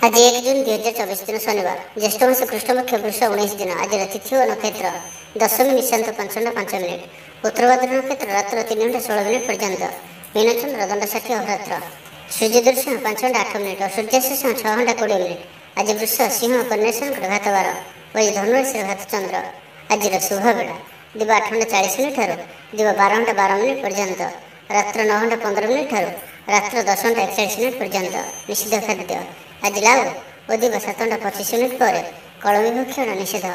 आज 1 जून 2024 दिन शनिवार ज्येष्ठ मास कृष्णपक्ष वृष 19 दिन। आज तिथि और नक्षत्र दशमी निशांत 5:05 उत्तरभाद्र नक्षत्र रात्र 3:16 पर्यंत मीनचंद्र दंड 60 अहोरात्र सूर्य दर्शन 5:08 और सूर्यास्त 6:20 आज वृष सिंह कन्या संकट घात 12 वही धनुराशि घात चंद्र। आज शुभ बेला दिव 8:40 ठार दिव 12:12 पर्यंत रात्र 9:15 ठार रात्र 10:41 पर्यंत निषिद्ध खाद्य। आज लाउ और दिव 7:25 पर कलमी भक्षण निषेध।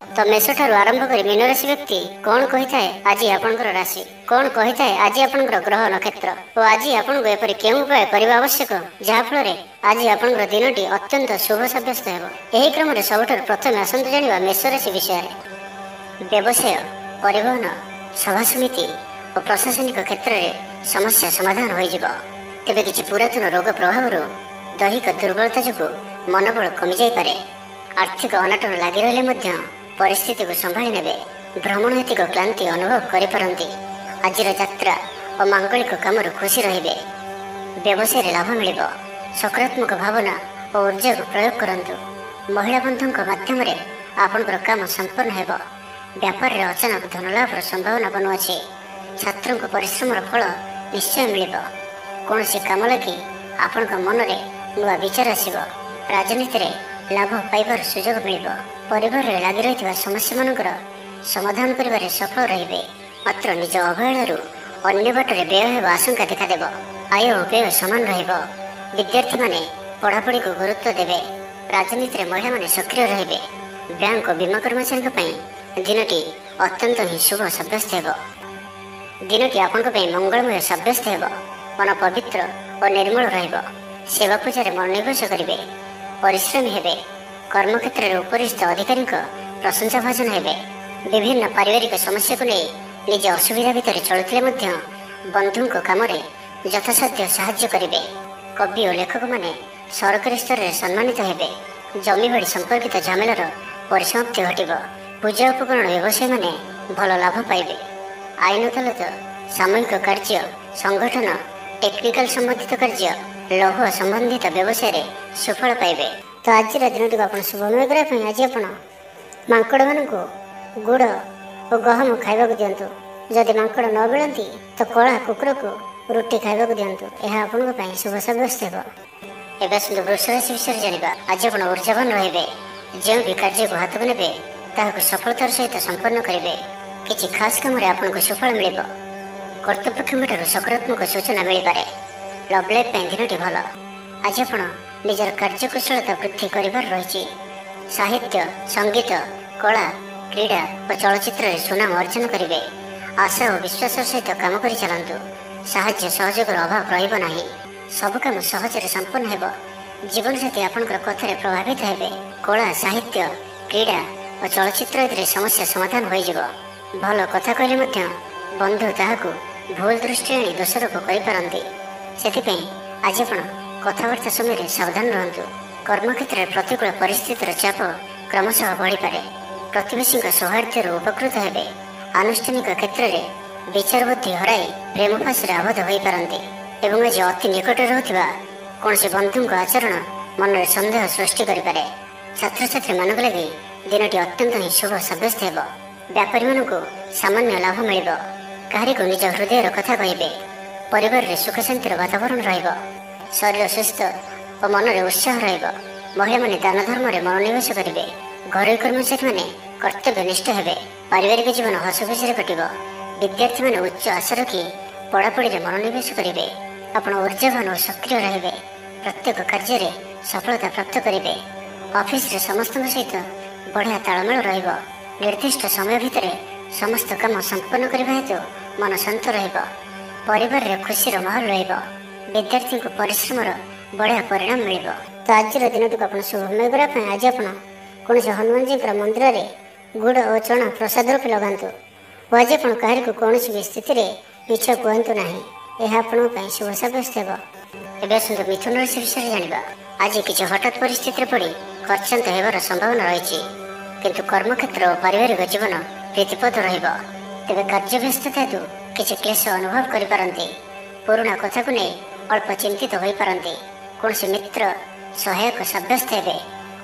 तो मेष ठार आरंभ कर मीन राशि व्यक्ति कौन कही थाए आज आपणकर राशि कौन कही थाए आज आपणकर ग्रह नक्षत्र और आज आपन को एपरि केउं उपाय करबा आवश्यक जहाँफल आज आपणकर दिनटी अत्यंत शुभ सब्यस्त हेब। एही क्रम में सबुठार प्रथम आसंतु जानिबा मेष राशि विषय। व्यवसाय परिवहन सभा समिति और प्रशासनिक क्षेत्र में समस्या समाधान हो तेबे किछि पुरातन रोग प्रभाव दैहिक दुर्बलता जो मनोबल कमी जापे। आर्थिक अनाटन लगी रही परिस्थिति को संभाली ने भ्रमण हेतुक क्लांति अनुभव करें। आज यात्रा और मांगलिक काम खुशी रे व्यवसाय लाभ मिल सकारात्मक भावना और ऊर्जा को प्रयोग करूँ। महिला बंधु मध्यम आपणकर काम संपन्न हो व्यापार में अचानक धनलाभर संभावना बनुअछि। छात्रों परिश्रम फल निश्चय मिल कौन कम लगी आपण मन में नुआ विचार आसब। राजनीति में लाभ पाइबार सुजोग मिल परिवार में लगी रही समस्या मानकर समाधान करिबारे सफल रहिबे। मात्र निज अवहेलू अन्य बाटर व्यय होगा आशंका देखादेव। आय और व्यय समान रहिबो। विद्यार्थी माने पढ़ापढ़ी को गुरुत्व देवे। राजनीति में महिला माने सक्रिय रहिबे। बैंक और बीमा कर्मचारी दिनटी अत्यंत ही शुभ सब्यस्त हेब। दिनटी आपन मंगलमय सब्यस्त हेब। मन पवित्र और निर्मल रहिबो। सेवा पूजार मनोनिवेश करेंगे। परिश्रमी हेबे। कर्मक्षेत्र में उपरिस्थ अधिकारी प्रशंसा भाजन हेबे। विभिन्न पारिवारिक समस्या को नहीं निज असुविधा भितर चलुले बंधु कम यथासाध्य साहाय्य करेंगे। कवि और लेखक माने सरकारी स्तर में सम्मानित हेबे। जमीबाड़ी संपर्कित झमेलार परिसमाप्ति घटिब। पूजा उपकरण व्यवसायी माने भल लाभ पाइबे। आईन अदालत सामूहिक कार्य संगठन टेक्निकल संबंधित कार्य लौह संबंधित व्यवसाय रे सफल पाइबे। तो आज दिन आप शुभमय करने आज आप मांकड़ मान गुड़ और गहम खाइबा दिंतु। जदि मांकड़ न मिलती तो कला कुकुर को रुटी खाइबा दिंतु। यह आपण शुभ सब्यस्त हो। एवं सुंदर वृष राशि विषय जाना आज आप ऊर्जावान रे जो भी कार्य को हाथ को ने सफलतार सहित संपन्न करेंगे। किसी खास कम आपको सफल मिल कर्तृपक्ष सकारात्मक सूचना मिल पारे। लव लाइफ दिनटी भल। आज आप निजर कार्यकुशलता वृद्धि कर रही। साहित्य संगीत कला क्रीड़ा और चलचित्र सुनाम अर्जन करेंगे। आशा और विश्वास सहित काम कर चलतु। साहाय्य सहयोग अभाव रहा। सब कम सहजरे संपन्न हो। जीवन साथी आपंकर कथार प्रभावित हेबे। कला साहित्य क्रीड़ा और चलचित्र समस्या समाधान हो भल कथा कहले बंधु ताहाकू भूल दृष्टि आनी दोषारोप करें। से आज आप कथबार्ता समय सावधान रहतु। कर्मक्षेत्र में प्रतिकूल परिस्थितिर चाप क्रमशः बढ़ी पारे। प्रतिवेशी सौहार्द्य उपकृत हेबे। आनुष्ठानिक क्षेत्र में विचार बुद्धि हराई प्रेम फाँसी आबद्ध हो पारती। एवं आज अति निकट रहूथिबा कौन बंधु आचरण मन में सन्देह सृष्टि करें। छात्र छात्री मान लगी दिनटी अत्यंत ही शुभ सब्यस्त हेब। व्यापारी मानू सामान्य लाभ मिल कहारी को निज हृदय कथा कहे। परिवार में सुख शांतिर वातावरण रहिबो। शरीर सुस्थ और मन में उत्साह रहिबो। महिला माने दान धर्म में मनोनिवेश करेंगे। घर कर्मचारी माने कर्तव्यनिष्ठ हेबे। पारिवारिक जीवन हस खुशी कटिबो। विद्यार्थी माने उच्च आशा रखी पढ़ापढ़ी में मनोनिवेश करेंगे। आपण ऊर्जावान और सक्रिय रहिबे। प्रत्येक कार्य में सफलता प्राप्त करेंगे। ऑफिस रे समस्त सहित बढ़िया तालमेल रहिबो। निर्दिष्ट समय भितर समस्त काम संपन्न करने हेतु मन शांत रहिबो। परिवार रे खुशी माहौल रहिबो। विद्यार्थी को परिश्रम बढ़िया परिणाम मिल। तो आज दिन आप शुभमय करने आज आप कौन हनुमान जी मंदिर में गुड़ और चना प्रसाद रूप लगातु। आज आप कहार को कौन भी स्थिति मिछ कहतु ना। यह आप शुभ सब्यस्त हो। एवं सुंदर मिथुन राशि विषय जाना आज किसी हठात परिस्थिति पड़ी खर्चांत होबार संभावना रही। किंतु कर्मक्षेत्र और पारिवारिक जीवन प्रीतिपद रहिबो। तेबे कार्य व्यस्तता हेतु किसी क्लेश अनुभव करें। पुराणा कथा को नहीं अल्प चिंतित हो पारती। कौन मित्र ସହାୟକ ସାବ୍ୟସ୍ତ ହେବେ।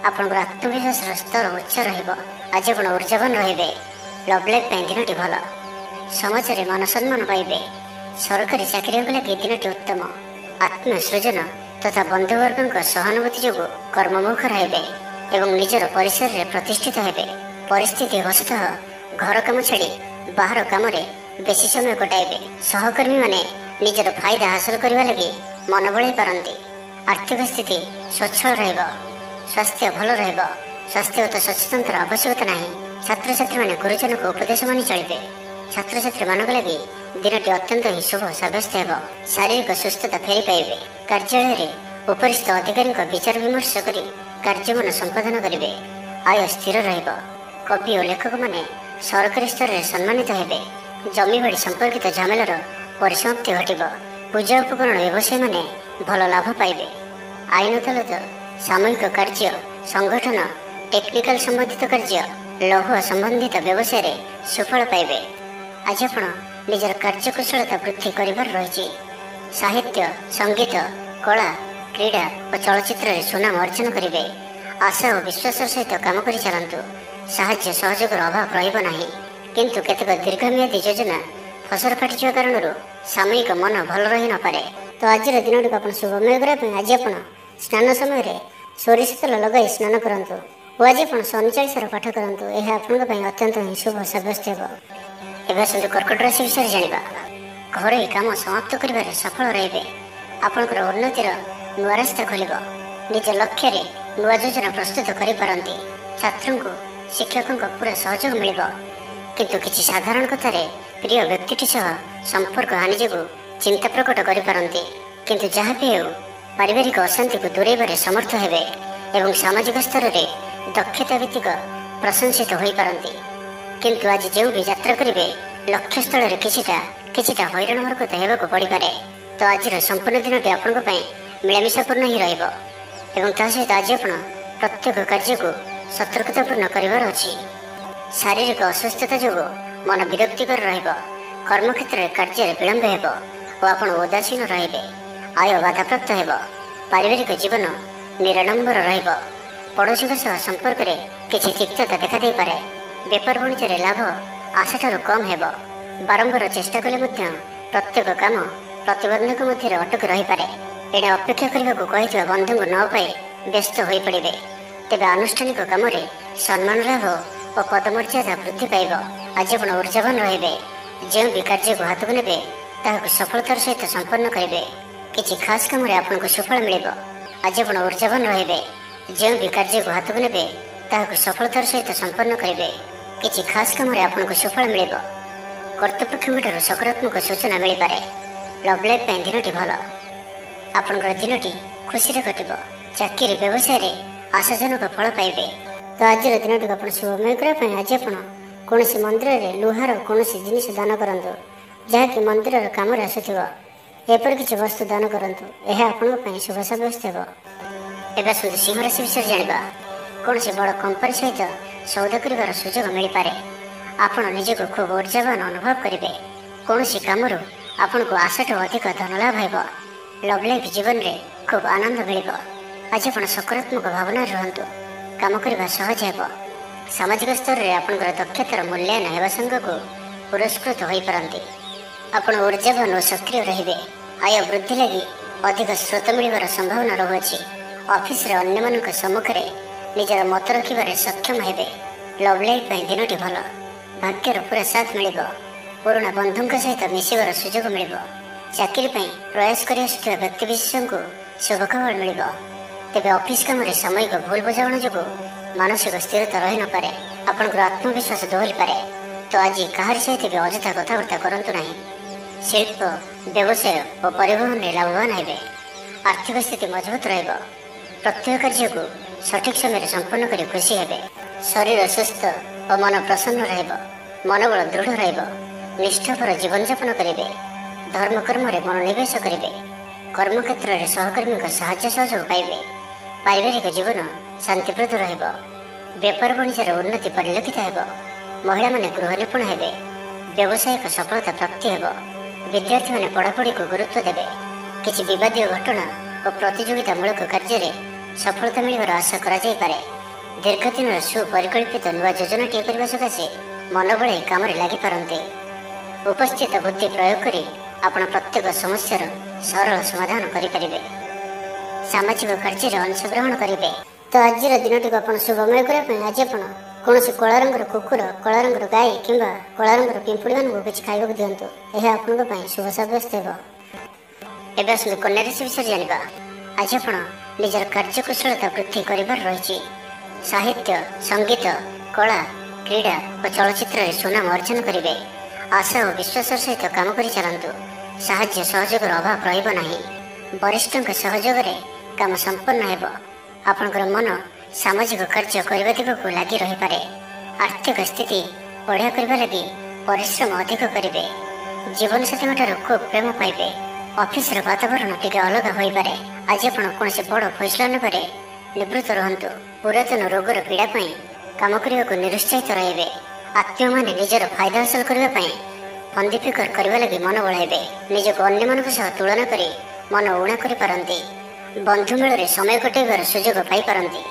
ଆପଣଙ୍କର ଆତ୍ମବିଶ୍ୱାସର ସ୍ତର ଉଚ୍ଚ ରହିବ। ଆଜି ଆପଣ ଉର୍ଜାବାନ ରହିବେ। ଲଭ୍ ଲାଇଫ୍ ପାଇଁ ଦିନଟି ଭଲ। ସମାଜରେ ମାନ ସମ୍ମାନ ପାଇବେ। ସରକାରୀ ଚାକିରିକୁ ଲାଗି ଦିନଟି ଉତ୍ତମ। ଆତ୍ମସୃଜନ ତଥା ବନ୍ଧୁବର୍ଗଙ୍କ ସହାନୁଭୂତି ଯୋଗୁଁ କର୍ମମୁଖ ରହିବେ ଏବଂ ନିଜର ପରିସରରେ ପ୍ରତିଷ୍ଠିତ ହେବେ। ପରିସ୍ଥିତି ବଶତଃ ଘର କାମ ଛାଡ଼ି ବାହାର କାମରେ ବେଶୀ ସମୟ କଟାଇବେ। ସହକର୍ମୀମାନେ ନିଜର ଫାଇଦା ହାସଲ କରିବା ଲାଗି ମନ ବଳାଇ ପାରନ୍ତି। ଆର୍ଥିକ ସ୍ଥିତି ସ୍ୱଚ୍ଛଳ ରହିବ। ସ୍ୱାସ୍ଥ୍ୟ ଭଲ ରହିବ। ସ୍ୱାସ୍ଥ୍ୟଗତ ସଚେତନତାର ଆବଶ୍ୟକତା ନାହିଁ। ଛାତ୍ରଛାତ୍ରୀମାନେ ଗୁରୁଜନଙ୍କ ଉପଦେଶ ମାନି ଚଳିବେ। ଛାତ୍ରଛାତ୍ରୀମାନଙ୍କ ଲାଗି ଦିନଟି ଅତ୍ୟନ୍ତ ହିଁ ଶୁଭ ସାବ୍ୟସ୍ତ ହେବ। ଶାରୀରିକ ସୁସ୍ଥତା ଫେରି ପାଇବେ। କାର୍ଯ୍ୟାଳୟରେ ଉପରିସ୍ଥ ଅଧିକାରୀଙ୍କ ବିଚାର ବିମର୍ଶ କରି କାର୍ଯ୍ୟମାନ ସମ୍ପାଦନ କରିବେ। ଆୟ ସ୍ଥିର ରହିବ। କବି ଓ ଲେଖକମାନେ ସରକାରୀ ସ୍ତରରେ ସମ୍ମାନିତ ହେବେ। ଜମିବାଡ଼ି ସମ୍ପର୍କିତ ଝାମେଲାର ପରିସମାପ୍ତି ଘଟିବ। ପୂଜା ଉପକରଣ ବ୍ୟବସାୟୀମାନେ ଭଲ ଲାଭ ପାଇବେ। ଆଇନ ଅଦାଲତ, ସାମୂହିକ କାର୍ଯ୍ୟ, ସଂଗଠନ, ଟେକ୍ନିକାଲ ସମ୍ବନ୍ଧିତ କାର୍ଯ୍ୟ, ଲୌହ ସମ୍ବନ୍ଧିତ ବ୍ୟବସାୟରେ ସୁଫଳ ପାଇବେ। ଆଜି ଆପଣ ନିଜର କାର୍ଯ୍ୟକୁଶଳତା ବୃଦ୍ଧି କରିବାର ରହିଛି। ସାହିତ୍ୟ, ସଙ୍ଗୀତ, କଳା, କ୍ରୀଡ଼ା ଓ ଚଳଚ୍ଚିତ୍ରରେ ସୁନାମ ଅର୍ଜନ କରିବେ। ଆଶା ଓ ବିଶ୍ୱାସର ସହିତ କାମ କରି ଚାଲନ୍ତୁ। ସାହାଯ୍ୟ ସହଯୋଗର ଅଭାବ ରହିବ ନାହିଁ। କିନ୍ତୁ କେତେକ ଦୀର୍ଘମିଆଦୀ ଯୋଜନା ଫସର ଫାଟିଯିବା କାରଣରୁ ସାମୟିକ ମନ ଭଲ ରହି ନପାରେ। ତ ଆଜିର ଦିନଟିକୁ ଆପଣ ଶୁଭମୟ କରିବା ପାଇଁ ଆଜି ଆପଣ ସ୍ନାନ ସମୟରେ ସୋରିଷ ତେଲ ଲଗାଇ ସ୍ନାନ କରନ୍ତୁ ଓ ଆଜି ଆପଣ ଶନି ଚାଳିଶାର ପାଠ କରନ୍ତୁ। ଏହା ଆପଣଙ୍କ ପାଇଁ ଅତ୍ୟନ୍ତ ହିଁ ଶୁଭ ସାବ୍ୟସ୍ତ ହେବ। ଏବେ ଆସନ୍ତୁ କର୍କଟ ରାଶି ବିଷୟରେ ଜାଣିବା। ଘରୋଇ କାମ ସମାପ୍ତ କରିବାରେ ସଫଳ ରହିବେ। ଆପଣଙ୍କର ଉନ୍ନତିର ନୂଆ ରାସ୍ତା ଖୋଲିବ। ନିଜ ଲକ୍ଷ୍ୟରେ ନୂଆ ଯୋଜନା ପ୍ରସ୍ତୁତ କରିପାରନ୍ତି। ଛାତ୍ରଙ୍କୁ ଶିକ୍ଷକଙ୍କ ପୁରା ସହଯୋଗ ମିଳିବ। କିନ୍ତୁ କିଛି ସାଧାରଣ କଥାରେ ପ୍ରିୟ ବ୍ୟକ୍ତିଟି ସହ ସମ୍ପର୍କ ହାନି ଯୋଗୁଁ ଚିନ୍ତା ପ୍ରକଟ କରିପାରନ୍ତି। କିନ୍ତୁ ଯାହା ବି ହେଉ ପାରିବାରିକ ଅଶାନ୍ତିକୁ ଦୂରେଇବାରେ ସମର୍ଥ ହେବେ ଏବଂ ସାମାଜିକ ସ୍ତରରେ ଦକ୍ଷତା ଭିତ୍ତିକ ପ୍ରଶଂସିତ ହୋଇପାରନ୍ତି। କିନ୍ତୁ ଆଜି ଯେଉଁ ବି ଯାତ୍ରା କରିବେ ଲକ୍ଷ୍ୟସ୍ଥଳରେ କିଛିଟା ହଇରାଣ ହରକତ ହେବାକୁ ପଡ଼ିପାରେ। ତ ଆଜିର ସମ୍ପୂର୍ଣ୍ଣ ଦିନଟି ଆପଣଙ୍କ ପାଇଁ ମିଳାମିଶାପୂର୍ଣ୍ଣ ହିଁ ରହିବ ଏବଂ ତା ସହିତ ଆଜି ଆପଣ ପ୍ରତ୍ୟେକ କାର୍ଯ୍ୟକୁ ସତର୍କତାପୂର୍ଣ୍ଣ କରିବାର ଅଛି। ଶାରୀରିକ ଅସୁସ୍ଥତା ଯୋଗୁଁ ମନ ବିରକ୍ତିକର ରହିବ। କର୍ମକ୍ଷେତ୍ରରେ କାର୍ଯ୍ୟରେ ବିଳମ୍ବ ହେବ ଓ ଆପଣ ଉଦାସୀନ ରହିବେ। ଆୟ ବାଧାପ୍ରାପ୍ତ ହେବ। ପାରିବାରିକ ଜୀବନ ନିରାଡମ୍ବର ରହିବ। ପଡ଼ୋଶୀଙ୍କ ସହ ସମ୍ପର୍କରେ କିଛି ତିକ୍ତତା ଦେଖାଦେଇପାରେ। ବେପାର ବାଣିଜ୍ୟରେ ଲାଭ ଆଶାଠାରୁ କମ୍ ହେବ। ବାରମ୍ବାର ଚେଷ୍ଟା କଲେ ମଧ୍ୟ ପ୍ରତ୍ୟେକ କାମ ପ୍ରତିବନ୍ଧକ ମଧ୍ୟରେ ଅଟକି ରହିପାରେ। ଏଣେ ଅପେକ୍ଷା କରିବାକୁ କହିଥିବା ବନ୍ଧୁଙ୍କୁ ନ ପାଇ ବ୍ୟସ୍ତ ହୋଇପଡ଼ିବେ। ତେବେ ଆନୁଷ୍ଠାନିକ କାମରେ ସମ୍ମାନ ଲାଭ ଓ ପଦମର୍ଯ୍ୟାଦା ବୃଦ୍ଧି ପାଇବ। ଆଜି ଆପଣ ଉର୍ଜାବାନ ରହିବେ। ଯେଉଁ ବି କାର୍ଯ୍ୟକୁ ହାତକୁ ନେବେ ତାହାକୁ ସଫଳତାର ସହିତ ସମ୍ପନ୍ନ କରିବେ। କିଛି ଖାସ୍ କାମରେ ଆପଣଙ୍କୁ ସୁଫଳ ମିଳିବ। ଆଜି ଆପଣ ଉର୍ଜାବାନ ରହିବେ। ଯେଉଁ ବି କାର୍ଯ୍ୟକୁ ହାତକୁ ନେବେ ତାହାକୁ ସଫଳତାର ସହିତ ସମ୍ପନ୍ନ କରିବେ। କିଛି ଖାସ୍ କାମରେ ଆପଣଙ୍କୁ ସୁଫଳ ମିଳିବ। କର୍ତ୍ତୃପକ୍ଷଙ୍କଠାରୁ ସକାରାତ୍ମକ ସୂଚନା ମିଳିପାରେ। ଲଭ୍ ଲାଇଫ୍ ପାଇଁ ଦିନଟି ଭଲ। ଆପଣଙ୍କର ଦିନଟି ଖୁସିରେ କଟିବ। ଚାକିରି ବ୍ୟବସାୟରେ ଆଶାଜନକ ଫଳ ପାଇବେ। ତ ଆଜିର ଦିନଟିକୁ ଆପଣ ଶୁଭମୟ କରିବା ପାଇଁ ଆଜି ଆପଣ କୌଣସି ମନ୍ଦିରରେ ଲୁହାର କୌଣସି ଜିନିଷ ଦାନ କରନ୍ତୁ ଯାହାକି ମନ୍ଦିରର କାମରେ ଆସୁଥିବ। ଏପରି କିଛି ବସ୍ତୁ ଦାନ କରନ୍ତୁ। ଏହା ଆପଣଙ୍କ ପାଇଁ ଶୁଭ ସାବ୍ୟସ୍ତ ହେବ। ଏବେ ଆସନ୍ତୁ ସିଂହ ରାଶି ବିଷୟରେ ଜାଣିବା। କୌଣସି ବଡ଼ କମ୍ପାନୀ ସହିତ ସୌଦା କରିବାର ସୁଯୋଗ ମିଳିପାରେ। ଆପଣ ନିଜକୁ ଖୁବ୍ ଉର୍ଜାବାନ ଅନୁଭବ କରିବେ। କୌଣସି କାମରୁ ଆପଣଙ୍କୁ ଆଶାଠୁ ଅଧିକ ଧନ ଲାଭ ହେବ। ଲଭ୍ ଲାଇଫ୍ ଜୀବନରେ ଖୁବ୍ ଆନନ୍ଦ ମିଳିବ। ଆଜି ଆପଣ ସକାରାତ୍ମକ ଭାବନାରେ ରୁହନ୍ତୁ। କାମ କରିବା ସହଜ ହେବ। ସାମାଜିକ ସ୍ତରରେ ଆପଣଙ୍କର ଦକ୍ଷତାର ମୂଲ୍ୟାୟନ ହେବା ସାଙ୍ଗକୁ ପୁରସ୍କୃତ ହୋଇପାରନ୍ତି। ଆପଣ ଉର୍ଜାବାନ ଓ ସକ୍ରିୟ ରହିବେ। ଆୟ ବୃଦ୍ଧି ଲାଗି ଅଧିକ ସ୍ରୋତ ମିଳିବାର ସମ୍ଭାବନା ରହୁଅଛି। ଅଫିସରେ ଅନ୍ୟମାନଙ୍କ ସମ୍ମୁଖରେ ନିଜର ମତ ରଖିବାରେ ସକ୍ଷମ ହେବେ। ଲଭ୍ ଲାଇଫ୍ ପାଇଁ ଦିନଟି ଭଲ। ଭାଗ୍ୟର ପୁରା ସାଥ ମିଳିବ। ପୁରୁଣା ବନ୍ଧୁଙ୍କ ସହିତ ମିଶିବାର ସୁଯୋଗ ମିଳିବ। ଚାକିରି ପାଇଁ ପ୍ରୟାସ କରି ଆସୁଥିବା ବ୍ୟକ୍ତିବିଶେଷଙ୍କୁ ଶୁଭ ଖବର ମିଳିବ। ତେବେ ଅଫିସ କାମରେ ସାମୟିକ ଭୁଲ ବୁଝାମଣା ଯୋଗୁଁ ମାନସିକ ସ୍ଥିରତା ରହିନପାରେ। ଆପଣଙ୍କର ଆତ୍ମବିଶ୍ୱାସ ଦୋହରିପାରେ। ତ ଆଜି କାହାରି ସହିତ ବି ଅଯଥା କଥାବାର୍ତ୍ତା କରନ୍ତୁ ନାହିଁ। ଶିଳ୍ପ, ବ୍ୟବସାୟ ଓ ପରିବହନରେ ଲାଭବାନ ହେବେ। ଆର୍ଥିକ ସ୍ଥିତି ମଜବୁତ ରହିବ। ପ୍ରତ୍ୟେକ କାର୍ଯ୍ୟକୁ ସଠିକ୍ ସମୟରେ ସମ୍ପନ୍ନ କରି ଖୁସି ହେବେ। ଶରୀର ସୁସ୍ଥ ଓ ମନ ପ୍ରସନ୍ନ ରହିବ। ମନୋବଳ ଦୃଢ଼ ରହିବ। ନିଷ୍ଠାପର ଜୀବନଯାପନ କରିବେ। ଧର୍ମକର୍ମରେ ମନୋନିବେଶ କରିବେ। କର୍ମକ୍ଷେତ୍ରରେ ସହକର୍ମୀଙ୍କ ସାହାଯ୍ୟ ସହଯୋଗ ପାଇବେ। ପାରିବାରିକ ଜୀବନ ଶାନ୍ତିପ୍ରଦ ରହିବ। ବେପାର ବାଣିଜ୍ୟର ଉନ୍ନତି ପରିଲକ୍ଷିତ ହେବ। ମହିଳାମାନେ ଗୃହ ନିପୁଣ ହେବେ। ବ୍ୟବସାୟିକ ସଫଳତା ପ୍ରାପ୍ତି ହେବ। ବିଦ୍ୟାର୍ଥୀମାନେ ପଢ଼ାପଢ଼ିକୁ ଗୁରୁତ୍ୱ ଦେବେ। କିଛି ବିବାଦୀୟ ଘଟଣା ଓ ପ୍ରତିଯୋଗିତାମୂଳକ କାର୍ଯ୍ୟରେ ସଫଳତା ମିଳିବାର ଆଶା କରାଯାଇପାରେ। ଦୀର୍ଘ ଦିନର ସୁପରିକଳ୍ପିତ ନୂଆ ଯୋଜନାଟିଏ କରିବା ସକାଶେ ମନ ବଳାଇ କାମରେ ଲାଗିପାରନ୍ତି। ଉପସ୍ଥିତ ବୁଦ୍ଧି ପ୍ରୟୋଗ କରି ଆପଣ ପ୍ରତ୍ୟେକ ସମସ୍ୟାର ସରଳ ସମାଧାନ କରିପାରିବେ। ସାମାଜିକ କାର୍ଯ୍ୟରେ ଅଂଶଗ୍ରହଣ କରିବେ। ତ ଆଜିର ଦିନଟିକୁ ଆପଣ ଶୁଭମୟ କରିବା ପାଇଁ ଆଜି ଆପଣ କୌଣସି କଳା ରଙ୍ଗର କୁକୁର, କଳା ରଙ୍ଗର ଗାଈ କିମ୍ବା କଳା ରଙ୍ଗର ପିମ୍ପୁଡ଼ିମାନଙ୍କୁ କିଛି ଖାଇବାକୁ ଦିଅନ୍ତୁ। ଏହା ଆପଣଙ୍କ ପାଇଁ ଶୁଭ ସାବ୍ୟସ୍ତ ହେବ। ଏବେ ଆସନ୍ତୁ କନ୍ୟା ରାଶି ବିଷୟରେ ଜାଣିବା। ଆଜି ଆପଣ ନିଜର କାର୍ଯ୍ୟକୁଶଳତା ବୃଦ୍ଧି କରିବାର ରହିଛି। ସାହିତ୍ୟ, ସଙ୍ଗୀତ, କଳା, କ୍ରୀଡ଼ା ଓ ଚଳଚ୍ଚିତ୍ରରେ ସୁନାମ ଅର୍ଜନ କରିବେ। ଆଶା ଓ ବିଶ୍ୱାସର ସହିତ କାମ କରି ଚାଲନ୍ତୁ। ସାହାଯ୍ୟ ସହଯୋଗର ଅଭାବ ରହିବ ନାହିଁ। ବରିଷ୍ଠଙ୍କ ସହଯୋଗରେ କାମ ସମ୍ପନ୍ନ ହେବ। ଆପଣଙ୍କର ମନ ସାମାଜିକ କାର୍ଯ୍ୟ କରିବା ଦିଗକୁ ଲାଗି ରହିପାରେ। ଆର୍ଥିକ ସ୍ଥିତି ବଢ଼ିଆ କରିବା ଲାଗି ପରିଶ୍ରମ ଅଧିକ କରିବେ। ଜୀବନସାଥୀଙ୍କଠାରୁ ଖୁବ୍ ପ୍ରେମ ପାଇବେ। ଅଫିସର ବାତାବରଣ ଟିକେ ଅଲଗା ହୋଇପାରେ। ଆଜି ଆପଣ କୌଣସି ବଡ଼ ଫଇସଲା ନେବାରେ ନିବୃତ୍ତ ରୁହନ୍ତୁ। ପୁରାତନ ରୋଗର ପୀଡ଼ା ପାଇଁ କାମ କରିବାକୁ ନିରୁତ୍ସାହିତ ରହିବେ। ଆତ୍ମୀୟମାନେ ନିଜର ଫାଇଦା ହାସଲ କରିବା ପାଇଁ ଫନ୍ଦି ଫିକର କରିବା ଲାଗି ମନ ବଳାଇବେ। ନିଜକୁ ଅନ୍ୟମାନଙ୍କ ସହ ତୁଳନା କରି ମନ ଊଣା କରିପାରନ୍ତି। ବନ୍ଧୁ ମେଳରେ ସମୟ କଟାଇବାର ସୁଯୋଗ ପାଇପାରନ୍ତି।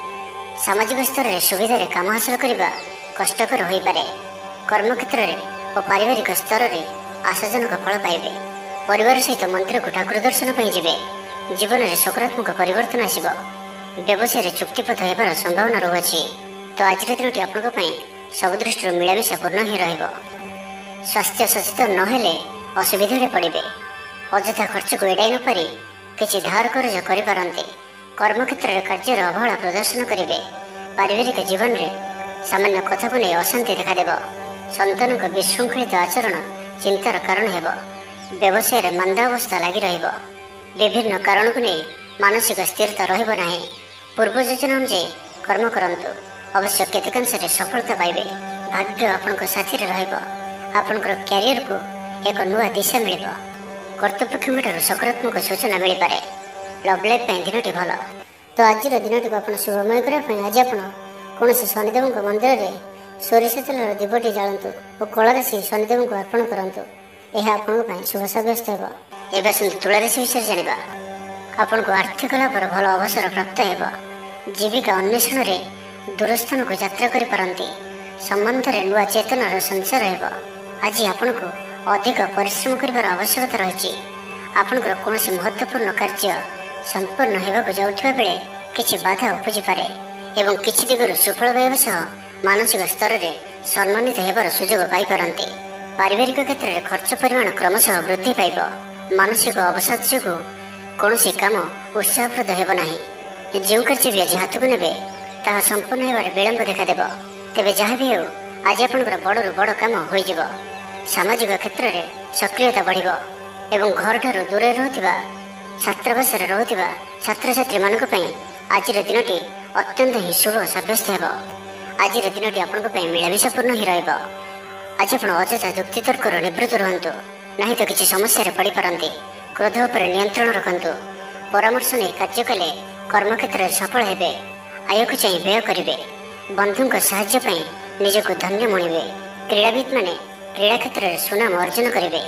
ସାମାଜିକ ସ୍ତରରେ ସୁବିଧାରେ କାମ ହାସଲ କରିବା କଷ୍ଟକର ହୋଇପାରେ। କର୍ମକ୍ଷେତ୍ରରେ ଓ ପାରିବାରିକ ସ୍ତରରେ ଆଶାଜନକ ଫଳ ପାଇବେ। ପରିବାର ସହିତ ମନ୍ଦିରକୁ ଠାକୁର ଦର୍ଶନ ପାଇଁ ଯିବେ। ଜୀବନରେ ସକାରାତ୍ମକ ପରିବର୍ତ୍ତନ ଆସିବ। ବ୍ୟବସାୟରେ ଚୁକ୍ତିପଥ ହେବାର ସମ୍ଭାବନା ରହୁଅଛି। ତ ଆଜିର ଦିନଟି ଆପଣଙ୍କ ପାଇଁ ସବୁ ଦୃଷ୍ଟିରୁ ମିଳାମିଶା ପୂର୍ଣ୍ଣ ହିଁ ରହିବ। ସ୍ୱାସ୍ଥ୍ୟ ସଚେତନ ନହେଲେ ଅସୁବିଧାରେ ପଡ଼ିବେ। ଅଯଥା ଖର୍ଚ୍ଚକୁ ଏଡ଼ାଇ ନପାରି କିଛି ଧାର କରଜ କରିପାରନ୍ତି। କର୍ମକ୍ଷେତ୍ରରେ କାର୍ଯ୍ୟର ଅବହେଳା ପ୍ରଦର୍ଶନ କରିବେ। ପାରିବାରିକ ଜୀବନରେ ସାମାନ୍ୟ କଥାକୁ ନେଇ ଅଶାନ୍ତି ଦେଖାଦେବ। ସନ୍ତାନଙ୍କ ବିଶୃଙ୍ଖଳିତ ଆଚରଣ ଚିନ୍ତାର କାରଣ ହେବ। ବ୍ୟବସାୟରେ ମାନ୍ଦା ଅବସ୍ଥା ଲାଗି ରହିବ। ବିଭିନ୍ନ କାରଣକୁ ନେଇ ମାନସିକ ସ୍ଥିରତା ରହିବ ନାହିଁ। ପୂର୍ବ ଯୋଜନା ଅନୁଯାୟୀ କର୍ମ କରନ୍ତୁ। ଅବଶ୍ୟ କେତେକାଂଶରେ ସଫଳତା ପାଇବେ। ଭାଗ୍ୟ ଆପଣଙ୍କ ସାଥିରେ ରହିବ। ଆପଣଙ୍କର କ୍ୟାରିୟରକୁ ଏକ ନୂଆ ଦିଶା ମିଳିବ। କର୍ତ୍ତୃପକ୍ଷଙ୍କଠାରୁ ସକାରାତ୍ମକ ସୂଚନା ମିଳିପାରେ। ଲଭ୍ ଲାଇଫ୍ ପାଇଁ ଦିନଟି ଭଲ। ତ ଆଜିର ଦିନଟିକୁ ଆପଣ ଶୁଭମୟ କରିବା ପାଇଁ ଆଜି ଆପଣ କୌଣସି ଶନିଦେବଙ୍କ ମନ୍ଦିରରେ ସୋରିଷ ତେଲର ଦୀପଟି ଜାଳନ୍ତୁ ଓ କଳାରାଶି ଶନିଦେବଙ୍କୁ ଅର୍ପଣ କରନ୍ତୁ। ଏହା ଆପଣଙ୍କ ପାଇଁ ଶୁଭ ସାବ୍ୟସ୍ତ ହେବ। ଏବେ ଆସନ୍ତୁ ତୁଳା ରାଶି ବିଷୟରେ ଜାଣିବା। ଆପଣଙ୍କୁ ଆର୍ଥିକ ଲାଭର ଭଲ ଅବସର ପ୍ରାପ୍ତ ହେବ। ଜୀବିକା ଅନ୍ୱେଷଣରେ ଦୂରସ୍ଥାନକୁ ଯାତ୍ରା କରିପାରନ୍ତି। ସମ୍ବନ୍ଧରେ ନୂଆ ଚେତନାର ସଞ୍ଚାର ହେବ। ଆଜି ଆପଣଙ୍କୁ ଅଧିକ ପରିଶ୍ରମ କରିବାର ଆବଶ୍ୟକତା ରହିଛି। ଆପଣଙ୍କର କୌଣସି ମହତ୍ତ୍ୱପୂର୍ଣ୍ଣ କାର୍ଯ୍ୟ ସମ୍ପନ୍ନ ହେବାକୁ ଯାଉଥିବା ବେଳେ କିଛି ବାଧା ଉପୁଜିପାରେ ଏବଂ କିଛି ଦିଗରୁ ସୁଫଳ ପାଇବା ସହ ମାନସିକ ସ୍ତରରେ ସମ୍ମାନିତ ହେବାର ସୁଯୋଗ ପାଇପାରନ୍ତି। ପାରିବାରିକ କ୍ଷେତ୍ରରେ ଖର୍ଚ୍ଚ ପରିମାଣ କ୍ରମଶଃ ବୃଦ୍ଧି ପାଇବ। ମାନସିକ ଅବସାଦ ଯୋଗୁଁ କୌଣସି କାମ ଉତ୍ସାହପ୍ରଦ ହେବ ନାହିଁ। ଯେଉଁ କାର୍ଯ୍ୟ ବି ଆଜି ହାତକୁ ନେବେ ତାହା ସମ୍ପୂର୍ଣ୍ଣ ହେବାରେ ବିଳମ୍ବ ଦେଖାଦେବ। ତେବେ ଯାହା ବି ହେଉ ଆଜି ଆପଣଙ୍କର ବଡ଼ରୁ ବଡ଼ କାମ ହୋଇଯିବ। ସାମାଜିକ କ୍ଷେତ୍ରରେ ସକ୍ରିୟତା ବଢ଼ିବ ଏବଂ ଘରଠାରୁ ଦୂରରେ ରହୁଥିବା ଛାତ୍ରାବାସରେ ରହୁଥିବା ଛାତ୍ରଛାତ୍ରୀମାନଙ୍କ ପାଇଁ ଆଜିର ଦିନଟି ଅତ୍ୟନ୍ତ ହିଁ ଶୁଭ ସାବ୍ୟସ୍ତ ହେବ। ଆଜିର ଦିନଟି ଆପଣଙ୍କ ପାଇଁ ମିଳାମିଶାପୂର୍ଣ୍ଣ ହିଁ ରହିବ। ଆଜି ଆପଣ ଅଯଥା ଯୁକ୍ତିତର୍କରୁ ନିବୃତ୍ତ ରୁହନ୍ତୁ, ନାହିଁ ତ କିଛି ସମସ୍ୟାରେ ପଡ଼ିପାରନ୍ତି। କ୍ରୋଧ ଉପରେ ନିୟନ୍ତ୍ରଣ ରଖନ୍ତୁ। ପରାମର୍ଶ ନେଇ କାର୍ଯ୍ୟ କଲେ କର୍ମକ୍ଷେତ୍ରରେ ସଫଳ ହେବେ। ଆୟକୁ ଚାହିଁ ବ୍ୟୟ କରିବେ। ବନ୍ଧୁଙ୍କ ସାହାଯ୍ୟ ପାଇଁ ନିଜକୁ ଧନ୍ୟ ମଣିବେ। କ୍ରୀଡ଼ାବିତ୍ମାନେ କ୍ରୀଡ଼ା କ୍ଷେତ୍ରରେ ସୁନାମ ଅର୍ଜନ କରିବେ।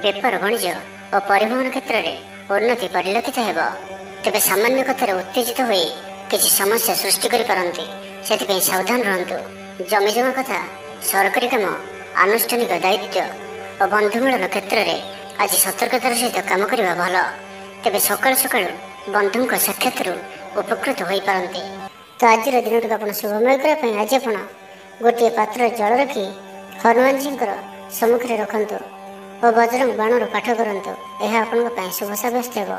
ବେପାର ବାଣିଜ୍ୟ ଓ ପରିବହନ କ୍ଷେତ୍ରରେ ଉନ୍ନତି ପରିଲକ୍ଷିତ ହେବ। ତେବେ ସାମାନ୍ୟ କଥାରେ ଉତ୍ତେଜିତ ହୋଇ କିଛି ସମସ୍ୟା ସୃଷ୍ଟି କରିପାରନ୍ତି। ସେଥିପାଇଁ ସାବଧାନ ରୁହନ୍ତୁ। ଜମିଜମା କଥା, ସରକାରୀ କାମ, ଆନୁଷ୍ଠାନିକ ଦାୟିତ୍ୱ ଓ ବନ୍ଧୁ ମିଳନ କ୍ଷେତ୍ରରେ ଆଜି ସତର୍କତାର ସହିତ କାମ କରିବା ଭଲ। ତେବେ ସକାଳୁ ସକାଳୁ ବନ୍ଧୁଙ୍କ ସାକ୍ଷାତରୁ ଉପକୃତ ହୋଇପାରନ୍ତି। ତ ଆଜିର ଦିନଟିକୁ ଆପଣ ଶୁଭମୟ କରିବା ପାଇଁ ଆଜି ଆପଣ ଗୋଟିଏ ପାତ୍ରରେ ଜଳ ରଖି ହନୁମାନଜୀଙ୍କର ସମ୍ମୁଖରେ ରଖନ୍ତୁ ଓ ବଜରଙ୍ଗ ବାଣରୁ ପାଠ କରନ୍ତୁ। ଏହା ଆପଣଙ୍କ ପାଇଁ ଶୁଭ ସାବ୍ୟସ୍ତ ହେବ।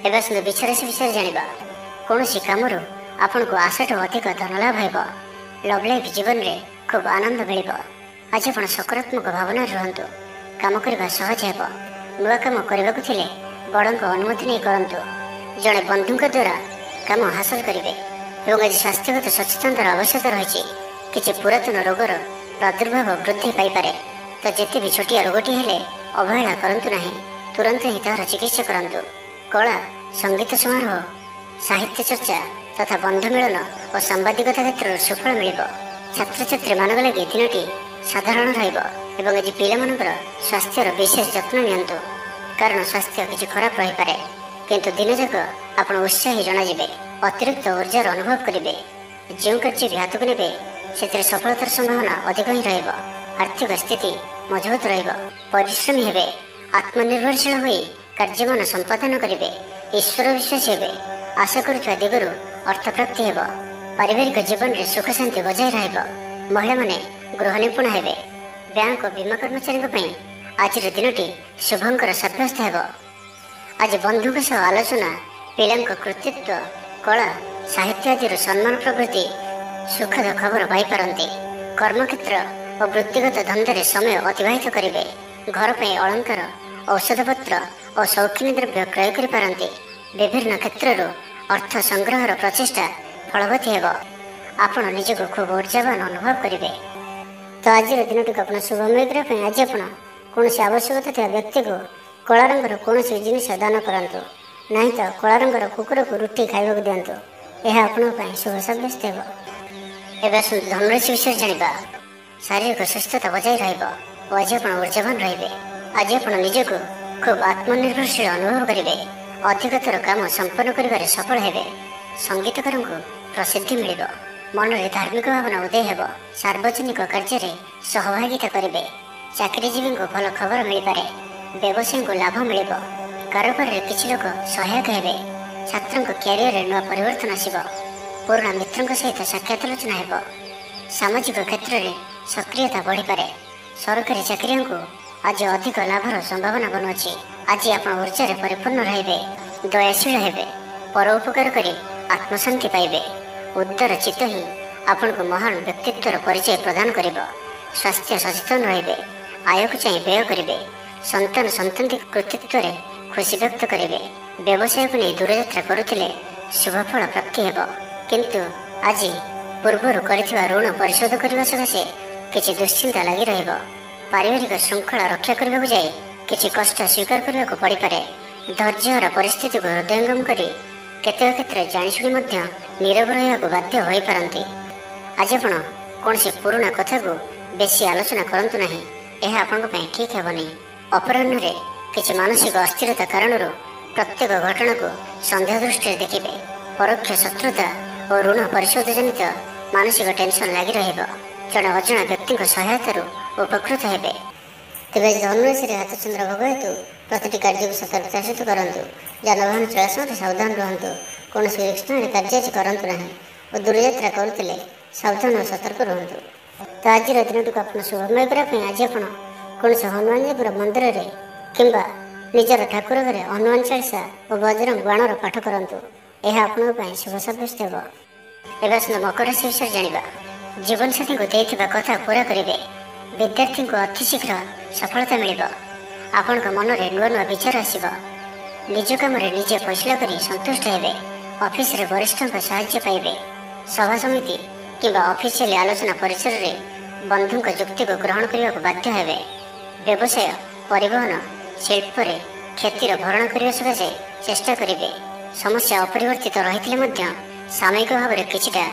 ଏବେ ଆସନ୍ତୁ ବୃଷ ରାଶି ବିଷୟରେ ଜାଣିବା। କୌଣସି କାମରୁ ଆପଣଙ୍କୁ ଆଶାଠୁ ଅଧିକ ଧନ ଲାଭ ହେବ। ଲଭ୍ ଲାଇଫ୍ ଜୀବନରେ ଖୁବ୍ ଆନନ୍ଦ ମିଳିବ। ଆଜି ଆପଣ ସକାରାତ୍ମକ ଭାବନାରେ ରୁହନ୍ତୁ। କାମ କରିବା ସହଜ ହେବ। ନୂଆ କାମ କରିବାକୁ ଥିଲେ ବଡ଼ଙ୍କ ଅନୁମତି ନେଇ କରନ୍ତୁ। ଜଣେ ବନ୍ଧୁଙ୍କ ଦ୍ୱାରା କାମ ହାସଲ କରିବେ ଏବଂ ଆଜି ସ୍ୱାସ୍ଥ୍ୟଗତ ସଚେତନତାର ଆବଶ୍ୟକତା ରହିଛି। କିଛି ପୁରାତନ ରୋଗର ପ୍ରାଦୁର୍ଭାବ ବୃଦ୍ଧି ପାଇପାରେ। ତ ଯେତେ ବି ଛୋଟିଆ ରୋଗଟି ହେଲେ ଅବହେଳା କରନ୍ତୁ ନାହିଁ। ତୁରନ୍ତ ହିଁ ତାହାର ଚିକିତ୍ସା କରନ୍ତୁ। କଳା, ସଙ୍ଗୀତ ସମାରୋହ, ସାହିତ୍ୟ ଚର୍ଚ୍ଚା ତଥା ବନ୍ଧୁ ମିଳନ ଓ ସାମ୍ବାଦିକତା କ୍ଷେତ୍ରରେ ସୁଫଳ ମିଳିବ। ଛାତ୍ରଛାତ୍ରୀମାନଙ୍କ ଲାଗି ଦିନଟି ସାଧାରଣ ରହିବ ଏବଂ ଆଜି ପିଲାମାନଙ୍କର ସ୍ୱାସ୍ଥ୍ୟର ବିଶେଷ ଯତ୍ନ ନିଅନ୍ତୁ। କାରଣ ସ୍ୱାସ୍ଥ୍ୟ କିଛି ଖରାପ ରହିପାରେ, କିନ୍ତୁ ଦିନଯାକ ଆପଣ ଉତ୍ସାହୀ ଜଣାଯିବେ। ଅତିରିକ୍ତ ଉର୍ଜାର ଅନୁଭବ କରିବେ। ଯେଉଁ କାର୍ଯ୍ୟ ବି ହାତକୁ ନେବେ ସେଥିରେ ସଫଳତାର ସମ୍ଭାବନା ଅଧିକ ହିଁ ରହିବ। ଆର୍ଥିକ ସ୍ଥିତି ମଜବୁତ ରହିବ। ପରିଶ୍ରମୀ ହେବେ। ଆତ୍ମନିର୍ଭରଶୀଳ ହୋଇ କାର୍ଯ୍ୟମାନ ସମ୍ପାଦନ କରିବେ। ଈଶ୍ୱର ବିଶ୍ୱାସୀ ହେବେ। ଆଶା କରୁଥିବା ଦିଗରୁ ଅର୍ଥପ୍ରାପ୍ତି ହେବ। ପାରିବାରିକ ଜୀବନରେ ସୁଖ ଶାନ୍ତି ବଜାୟ ରହିବ। ମହିଳାମାନେ ଗୃହ ନିପୁଣ ହେବେ। ବ୍ୟାଙ୍କ ଓ ବୀମା କର୍ମଚାରୀଙ୍କ ପାଇଁ ଆଜିର ଦିନଟି ଶୁଭଙ୍କର ସାବ୍ୟସ୍ତ ହେବ। ଆଜି ବନ୍ଧୁଙ୍କ ସହ ଆଲୋଚନା, ପିଲାଙ୍କ କୃତିତ୍ୱ, କଳା, ସାହିତ୍ୟ ଆଦିର ସମ୍ମାନ ପ୍ରଭୃତି ସୁଖଦ ଖବର ପାଇପାରନ୍ତି। କର୍ମକ୍ଷେତ୍ର ଓ ବୃତ୍ତିଗତ ଧନ୍ଦାରେ ସମୟ ଅତିବାହିତ କରିବେ। ଘର ପାଇଁ ଅଳଙ୍କାର, ଔଷଧପତ୍ର ଓ ସୌଖିନୀ ଦ୍ରବ୍ୟ କ୍ରୟ କରିପାରନ୍ତି। ବିଭିନ୍ନ କ୍ଷେତ୍ରରୁ ଅର୍ଥ ସଂଗ୍ରହର ପ୍ରଚେଷ୍ଟା ଫଳବତୀ ହେବ। ଆପଣ ନିଜକୁ ଖୁବ୍ ଉର୍ଜାବାନ ଅନୁଭବ କରିବେ। ତ ଆଜିର ଦିନଟିକୁ ଆପଣ ଶୁଭମୟ କରିବା ପାଇଁ ଆଜି ଆପଣ କୌଣସି ଆବଶ୍ୟକତା ଥିବା ବ୍ୟକ୍ତିକୁ କଳା ରଙ୍ଗର କୌଣସି ଜିନିଷ ଦାନ କରନ୍ତୁ। ନାହିଁ ତ କଳା ରଙ୍ଗର କୁକୁରକୁ ରୁଟି ଖାଇବାକୁ ଦିଅନ୍ତୁ। ଏହା ଆପଣଙ୍କ ପାଇଁ ଶୁଭ ସାବ୍ୟସ୍ତ ହେବ। ଏବେ ଆସନ୍ତୁ ଧନୁରାଶି ବିଷୟରେ ଜାଣିବା। ଶାରୀରିକ ସୁସ୍ଥତା ବଜାୟ ରହିବ ଓ ଆଜି ଆପଣ ଉର୍ଜାବାନ ରହିବେ। ଆଜି ଆପଣ ନିଜକୁ ଖୁବ୍ ଆତ୍ମନିର୍ଭରଶୀଳ ଅନୁଭବ କରିବେ। ଅଧିକତର କାମ ସମ୍ପନ୍ନ କରିବାରେ ସଫଳ ହେବେ। ସଙ୍ଗୀତକାରଙ୍କୁ ପ୍ରସିଦ୍ଧି ମିଳିବ। ମନରେ ଧାର୍ମିକ ଭାବନା ଉଦୟ ହେବ। ସାର୍ବଜନିକ କାର୍ଯ୍ୟରେ ସହଭାଗିତା କରିବେ। ଚାକିରିଜୀବୀଙ୍କୁ ଭଲ ଖବର ମିଳିପାରେ। ବ୍ୟବସାୟୀଙ୍କୁ ଲାଭ ମିଳିବ। କାରବାରରେ କିଛି ଲୋକ ସହାୟକ ହେବେ। ଛାତ୍ରଙ୍କ କ୍ୟାରିୟରରେ ନୂଆ ପରିବର୍ତ୍ତନ ଆସିବ। ପୁରୁଣା ମିତ୍ରଙ୍କ ସହିତ ସାକ୍ଷାତ ଆଲୋଚନା ହେବ। ସାମାଜିକ କ୍ଷେତ୍ରରେ ସକ୍ରିୟତା ବଢ଼ିପାରେ। ସରକାରୀ ଚାକିରିଆଙ୍କୁ ଆଜି ଅଧିକ ଲାଭର ସମ୍ଭାବନା ବନୁଅଛି। ଆଜି ଆପଣ ଉର୍ଜାରେ ପରିପୂର୍ଣ୍ଣ ରହିବେ। ଦୟାଶୀଳ ହେବେ। ପର ଉପକାର କରି ଆତ୍ମଶାନ୍ତି ପାଇବେ। ଉଦାର ଚିତ୍ତ ହିଁ ଆପଣଙ୍କୁ ମହାନ ବ୍ୟକ୍ତିତ୍ୱର ପରିଚୟ ପ୍ରଦାନ କରିବ। ସ୍ୱାସ୍ଥ୍ୟ ସଚେତନ ରହିବେ। ଆୟକୁ ଚାହିଁ ବ୍ୟୟ କରିବେ। ସନ୍ତାନ ସନ୍ତତି କୃତିତ୍ୱରେ ଖୁସି ବ୍ୟକ୍ତ କରିବେ। ବ୍ୟବସାୟକୁ ନେଇ ଦୂରଯାତ୍ରା କରୁଥିଲେ ଶୁଭଫଳ ପ୍ରାପ୍ତି ହେବ। କିନ୍ତୁ ଆଜି ପୂର୍ବରୁ କରିଥିବା ଋଣ ପରିଶୋଧ କରିବା ସକାଶେ କିଛି ଦୁଶ୍ଚିନ୍ତା ଲାଗି ରହିବ। ପାରିବାରିକ ଶୃଙ୍ଖଳା ରକ୍ଷା କରିବାକୁ ଯାଇ କିଛି କଷ୍ଟ ସ୍ୱୀକାର କରିବାକୁ ପଡ଼ିପାରେ। ଧୈର୍ଯ୍ୟହରା ପରିସ୍ଥିତିକୁ ହୃଦୟଙ୍ଗମ କରି କେତେକ କ୍ଷେତ୍ରରେ ଜାଣିଶୁଣି ମଧ୍ୟ ନୀରବ ରହିବାକୁ ବାଧ୍ୟ ହୋଇପାରନ୍ତି। ଆଜି ଆପଣ କୌଣସି ପୁରୁଣା କଥାକୁ ବେଶୀ ଆଲୋଚନା କରନ୍ତୁ ନାହିଁ। ଏହା ଆପଣଙ୍କ ପାଇଁ ଠିକ୍ ହେବନି। ଅପରାହ୍ନରେ କିଛି ମାନସିକ ଅସ୍ଥିରତା କାରଣରୁ ପ୍ରତ୍ୟେକ ଘଟଣାକୁ ସନ୍ଦେହ ଦୃଷ୍ଟିରେ ଦେଖିବେ। ପରୋକ୍ଷ ଶତ୍ରୁତା ଓ ଋଣ ପରିଶୋଧ ଜନିତ ମାନସିକ ଟେନସନ୍ ଲାଗି ରହିବ। ଜଣେ ଅଜଣା ବ୍ୟକ୍ତିଙ୍କ ସହାୟତାରୁ ଉପକୃତ ହେବେ। ତେବେ ଆଜି ଧନୁରାଶିରେ ହାତଚନ୍ଦ୍ର ଭୋଗ ହେତୁ ପ୍ରତିଟି କାର୍ଯ୍ୟକୁ ସତର୍କତା ସହିତ କରନ୍ତୁ। ଯାନବାହନ ଚଳା ସମୟରେ ସାବଧାନ ରୁହନ୍ତୁ। କୌଣସି ରିକ୍ସନୀୟ କାର୍ଯ୍ୟ ଆଜି କରନ୍ତୁ ନାହିଁ ଓ ଦୂରଯାତ୍ରା କରୁଥିଲେ ସାବଧାନ ଓ ସତର୍କ ରୁହନ୍ତୁ। ତ ଆଜିର ଦିନଟିକୁ ଆପଣ ଶୁଭମୟ କରିବା ପାଇଁ ଆଜି ଆପଣ କୌଣସି ହନୁମାନଜୀଙ୍କର ମନ୍ଦିରରେ କିମ୍ବା ନିଜର ଠାକୁର ଘରେ ହନୁମାନ ଚାଳିଶା ଓ ବଜରଙ୍ଗ ବାଣର ପାଠ କରନ୍ତୁ। ଏହା ଆପଣଙ୍କ ପାଇଁ ଶୁଭ ସାବ୍ୟସ୍ତ ହେବ। ଏବେ ଆସନ୍ତୁ ମକର ରାଶି ବିଷୟରେ ଜାଣିବା। ଜୀବନସାଥୀଙ୍କୁ ଦେଇଥିବା କଥା ପୁରା କରିବେ। ବିଦ୍ୟାର୍ଥୀଙ୍କୁ ଅତିଶୀଘ୍ର ସଫଳତା ମିଳିବ। ଆପଣଙ୍କ ମନରେ ନୂଆ ନୂଆ ବିଚାର ଆସିବ। ନିଜ କାମରେ ନିଜେ ଫଇସଲା କରି ସନ୍ତୁଷ୍ଟ ହେବେ। ଅଫିସରେ ବରିଷ୍ଠଙ୍କ ସାହାଯ୍ୟ ପାଇବେ। ସଭା ସମିତି କିମ୍ବା ଅଫିସିଆଲି ଆଲୋଚନା ପରିସରରେ ବନ୍ଧୁଙ୍କ ଯୁକ୍ତିକୁ ଗ୍ରହଣ କରିବାକୁ ବାଧ୍ୟ ହେବେ। ବ୍ୟବସାୟ, ପରିବହନ, ଶିଳ୍ପରେ କ୍ଷତିର ଭରଣ କରିବା ସକାଶେ ଚେଷ୍ଟା କରିବେ। ସମସ୍ୟା ଅପରିବର୍ତ୍ତିତ ରହିଥିଲେ ମଧ୍ୟ ସାମୟିକ ଭାବରେ କିଛିଟା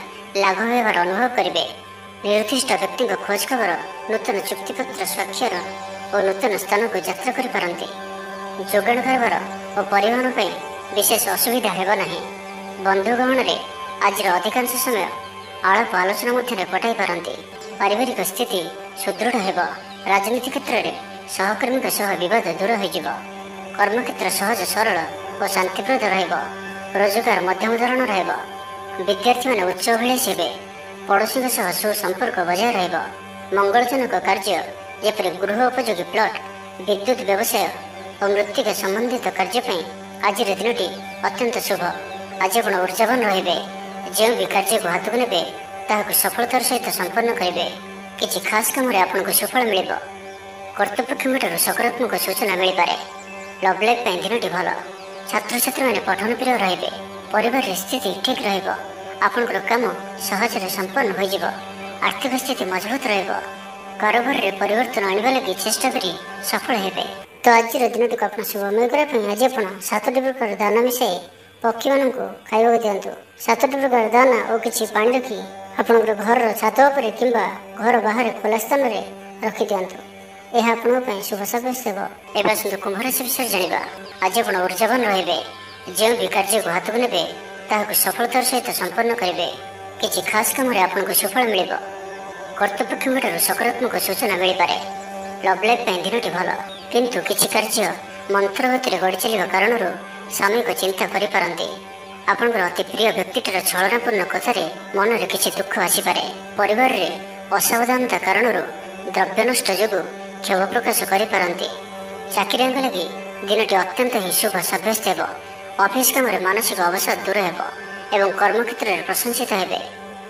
ଲାଘବ ହେବାର ଅନୁଭବ କରିବେ। ନିର୍ଦ୍ଦିଷ୍ଟ ବ୍ୟକ୍ତିଙ୍କ ଖୋଜ ଖବର, ନୂତନ ଚୁକ୍ତିପତ୍ର ସ୍ୱାକ୍ଷର ଓ ନୂତନ ସ୍ଥାନକୁ ଯାତ୍ରା କରିପାରନ୍ତି। ଯୋଗାଣ କାରବାର ଓ ପରିବହନ ପାଇଁ ବିଶେଷ ଅସୁବିଧା ହେବ ନାହିଁ। ବନ୍ଧୁ ଗହଣରେ ଆଜିର ଅଧିକାଂଶ ସମୟ ଆଳାପ ଆଲୋଚନା ମଧ୍ୟରେ କଟାଇ ପାରନ୍ତି। ପାରିବାରିକ ସ୍ଥିତି ସୁଦୃଢ଼ ହେବ। ରାଜନୀତି କ୍ଷେତ୍ରରେ ସହକର୍ମୀଙ୍କ ସହ ବିବାଦ ଦୂର ହୋଇଯିବ। କର୍ମକ୍ଷେତ୍ର ସହଜ ସରଳ ଓ ଶାନ୍ତିପ୍ରଦ ରହିବ। ରୋଜଗାର ମଧ୍ୟମ ଧରଣର ହେବ। ବିଦ୍ୟାର୍ଥୀମାନେ ଉଚ୍ଚାଭିଳାଷୀ ହେବେ। ପଡ଼ୋଶୀଙ୍କ ସହ ସୁସମ୍ପର୍କ ବଜାୟ ରହିବ। ମଙ୍ଗଳଜନକ କାର୍ଯ୍ୟ ଯେପରି ଗୃହ ଉପଯୋଗୀ ପ୍ଲଟ୍, ବିଦ୍ୟୁତ୍ ବ୍ୟବସାୟ ଓ ମୃତ୍ତିକା ସମ୍ବନ୍ଧିତ କାର୍ଯ୍ୟ ପାଇଁ ଆଜିର ଦିନଟି ଅତ୍ୟନ୍ତ ଶୁଭ। ଆଜି ଆପଣ ଉର୍ଜାବାନ ରହିବେ। ଯେଉଁ ବି କାର୍ଯ୍ୟକୁ ହାତକୁ ନେବେ ତାହାକୁ ସଫଳତାର ସହିତ ସମ୍ପନ୍ନ କରିବେ। କିଛି ଖାସ୍ କାମରେ ଆପଣଙ୍କୁ ସୁଫଳ ମିଳିବ। କର୍ତ୍ତୃପକ୍ଷଙ୍କଠାରୁ ସକାରାତ୍ମକ ସୂଚନା ମିଳିପାରେ। ଲଭ୍ ଲାଇଫ୍ ପାଇଁ ଦିନଟି ଭଲ। ଛାତ୍ରଛାତ୍ରୀମାନେ ପଠନ ପ୍ରିୟ ରହିବେ। ପରିବାରରେ ସ୍ଥିତି ଠିକ୍ ରହିବ। ଆପଣଙ୍କର କାମ ସହଜରେ ସମ୍ପନ୍ନ ହୋଇଯିବ। ଆର୍ଥିକ ସ୍ଥିତି ମଜବୁତ ରହିବ। କାରବାରରେ ପରିବର୍ତ୍ତନ ଆଣିବା ଲାଗି ଚେଷ୍ଟା କରି ସଫଳ ହେବେ। ତ ଆଜିର ଦିନଟିକୁ ଆପଣ ଶୁଭମୟ କରିବା ପାଇଁ ଆଜି ଆପଣ 7ଟି ପ୍ରକାର ଦାନା ମିଶାଇ ପକ୍ଷୀମାନଙ୍କୁ ଖାଇବାକୁ ଦିଅନ୍ତୁ। 7ଟି ପ୍ରକାର ଦାନା ଓ କିଛି ପାଣି ରଖି ଆପଣଙ୍କର ଘରର ଛାତ ଉପରେ କିମ୍ବା ଘର ବାହାରେ ଖୋଲା ସ୍ଥାନରେ ରଖିଦିଅନ୍ତୁ। ଏହା ଆପଣଙ୍କ ପାଇଁ ଶୁଭ ସାବ୍ୟସ୍ତ ହେବ। ଏବେ ଆସନ୍ତୁ କୁମ୍ଭ ରାଶି ବିଷୟରେ ଜାଣିବା। ଆଜି ଆପଣ ଉର୍ଜାବାନ ରହିବେ। ଯେଉଁ ବି କାର୍ଯ୍ୟକୁ ହାତକୁ ନେବେ ତାହାକୁ ସଫଳତାର ସହିତ ସମ୍ପନ୍ନ କରିବେ। କିଛି ଖାସ୍ କାମରେ ଆପଣଙ୍କୁ ସୁଫଳ ମିଳିବ। କର୍ତ୍ତୃପକ୍ଷଙ୍କଠାରୁ ସକାରାତ୍ମକ ସୂଚନା ମିଳିପାରେ। ଲଭ୍ ଲାଇଫ୍ ପାଇଁ ଦିନଟି ଭଲ, କିନ୍ତୁ କିଛି କାର୍ଯ୍ୟ ମନ୍ଥର ଗତିରେ ଗଡ଼ି ଚାଲିବା କାରଣରୁ ସାମୟିକ ଚିନ୍ତା କରିପାରନ୍ତି। ଆପଣଙ୍କର ଅତି ପ୍ରିୟ ବ୍ୟକ୍ତିଟିର ଛଳନାପୂର୍ଣ୍ଣ କଥାରେ ମନରେ କିଛି ଦୁଃଖ ଆସିପାରେ। ପରିବାରରେ ଅସାବଧାନତା କାରଣରୁ ଦ୍ରବ୍ୟ ନଷ୍ଟ ଯୋଗୁଁ କ୍ଷୋଭ ପ୍ରକାଶ କରିପାରନ୍ତି। ଚାକିରିଆଙ୍କ ଲାଗି ଦିନଟି ଅତ୍ୟନ୍ତ ହିଁ ଶୁଭ ସାବ୍ୟସ୍ତ ହେବ। ଅଫିସ କାମରେ ମାନସିକ ଅବସାଦ ଦୂର ହେବ ଏବଂ କର୍ମକ୍ଷେତ୍ରରେ ପ୍ରଶଂସିତ ହେବେ।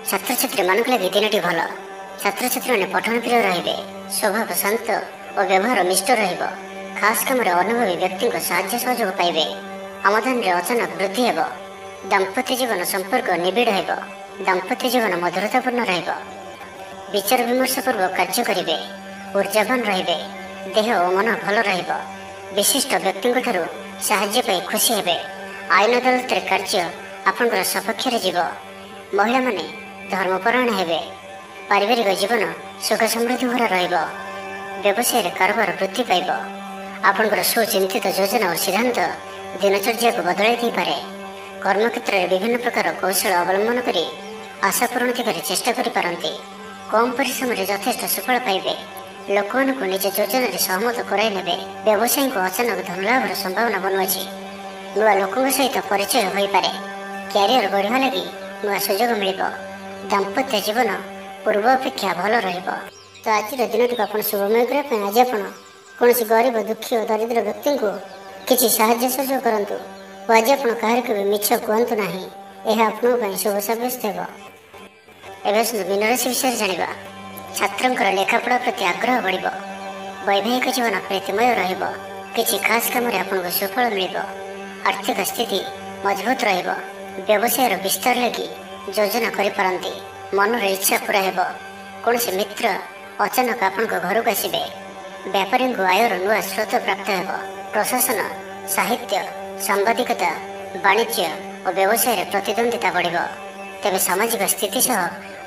ଛାତ୍ରଛାତ୍ରୀମାନଙ୍କ ଲାଗି ଦିନଟି ଭଲ। ଛାତ୍ରଛାତ୍ରୀମାନେ ପଠନପ୍ରିୟ ରହିବେ। ସ୍ୱଭାବ ଶାନ୍ତ ଓ ବ୍ୟବହାର ମିଷ୍ଟ ରହିବ। ଖାସ୍ କାମରେ ଅନୁଭବୀ ବ୍ୟକ୍ତିଙ୍କ ସାହାଯ୍ୟ ସହଯୋଗ ପାଇବେ। ଆମଦାନୀରେ ଅଚାନକ ବୃଦ୍ଧି ହେବ। ଦାମ୍ପତ୍ୟ ଜୀବନ ସମ୍ପର୍କ ନିବିଡ଼ ହେବ। ଦାମ୍ପତ୍ୟ ଜୀବନ ମଧୁରତାପୂର୍ଣ୍ଣ ରହିବ। ବିଚାର ବିମର୍ଶ ପୂର୍ବକ କାର୍ଯ୍ୟ କରିବେ। ଉର୍ଜାବାନ ରହିବେ। ଦେହ ଓ ମନ ଭଲ ରହିବ। ବିଶିଷ୍ଟ ବ୍ୟକ୍ତିଙ୍କଠାରୁ ସାହାଯ୍ୟ ପାଇ ଖୁସି ହେବେ। ଆଇନ ଅଦାଲତରେ କାର୍ଯ୍ୟ ଆପଣଙ୍କର ସପକ୍ଷରେ ଯିବ। ମହିଳାମାନେ ଧର୍ମପରାୟଣ ହେବେ। ପାରିବାରିକ ଜୀବନ ସୁଖ ସମୃଦ୍ଧି ଭରା ରହିବ। ବ୍ୟବସାୟରେ କାରବାର ବୃଦ୍ଧି ପାଇବ। ଆପଣଙ୍କର ସୁଚିନ୍ତିତ ଯୋଜନା ଓ ସିଦ୍ଧାନ୍ତ ଦିନଚର୍ଯ୍ୟାକୁ ବଦଳାଇ ଦେଇପାରେ। କର୍ମକ୍ଷେତ୍ରରେ ବିଭିନ୍ନ ପ୍ରକାର କୌଶଳ ଅବଲମ୍ବନ କରି ଆଶା ପୂରଣ ଦିଗରେ ଚେଷ୍ଟା କରିପାରନ୍ତି। କମ୍ ପରିଶ୍ରମରେ ଯଥେଷ୍ଟ ସୁଫଳ ପାଇବେ। ଲୋକମାନଙ୍କୁ ନିଜ ଯୋଜନାରେ ସହମତ କରାଇ ନେବେ। ବ୍ୟବସାୟୀଙ୍କୁ ଅଚାନକ ଧନଲାଭର ସମ୍ଭାବନା ବନୁଅଛି। ନୂଆ ଲୋକଙ୍କ ସହିତ ପରିଚୟ ହୋଇପାରେ। କ୍ୟାରିୟର ଗଢ଼ିବା ଲାଗି ନୂଆ ସୁଯୋଗ ମିଳିବ। ଦାମ୍ପତ୍ୟ ଜୀବନ ପୂର୍ବ ଅପେକ୍ଷା ଭଲ ରହିବ। ତ ଆଜିର ଦିନଟିକୁ ଆପଣ ଶୁଭମୟ କରିବା ପାଇଁ ଆଜି ଆପଣ କୌଣସି ଗରିବ, ଦୁଃଖୀ ଓ ଦରିଦ୍ର ବ୍ୟକ୍ତିଙ୍କୁ କିଛି ସାହାଯ୍ୟ ସହଯୋଗ କରନ୍ତୁ ଓ ଆଜି ଆପଣ କାହାରିକୁ ବି ମିଛ କୁହନ୍ତୁ ନାହିଁ। ଏହା ଆପଣଙ୍କ ପାଇଁ ଶୁଭ ସାବ୍ୟସ୍ତ ହେବ। ଏବେ ଆସନ୍ତୁ ମୀନ ରାଶି ବିଷୟରେ ଜାଣିବା। ଛାତ୍ରଙ୍କର ଲେଖାପଢ଼ା ପ୍ରତି ଆଗ୍ରହ ବଢ଼ିବ। ବୈବାହିକ ଜୀବନ ପ୍ରୀତିମୟ ରହିବ। କିଛି ଖାସ୍ କାମରେ ଆପଣଙ୍କୁ ସୁଫଳ ମିଳିବ। ଆର୍ଥିକ ସ୍ଥିତି ମଜବୁତ ରହିବ। ବ୍ୟବସାୟର ବିସ୍ତାର ଲାଗି ଯୋଜନା କରିପାରନ୍ତି। ମନର ଇଚ୍ଛା ପୂରା ହେବ। କୌଣସି ମିତ୍ର ଅଚାନକ ଆପଣଙ୍କ ଘରକୁ ଆସିବେ। ବ୍ୟାପାରୀଙ୍କୁ ଆୟର ନୂଆ ସ୍ରୋତ ପ୍ରାପ୍ତ ହେବ। ପ୍ରଶାସନ, ସାହିତ୍ୟ, ସାମ୍ବାଦିକତା, ବାଣିଜ୍ୟ ଓ ବ୍ୟବସାୟରେ ପ୍ରତିଦ୍ୱନ୍ଦ୍ୱିତା ବଢ଼ିବ। ତେବେ ସାମାଜିକ ସ୍ଥିତି ସହ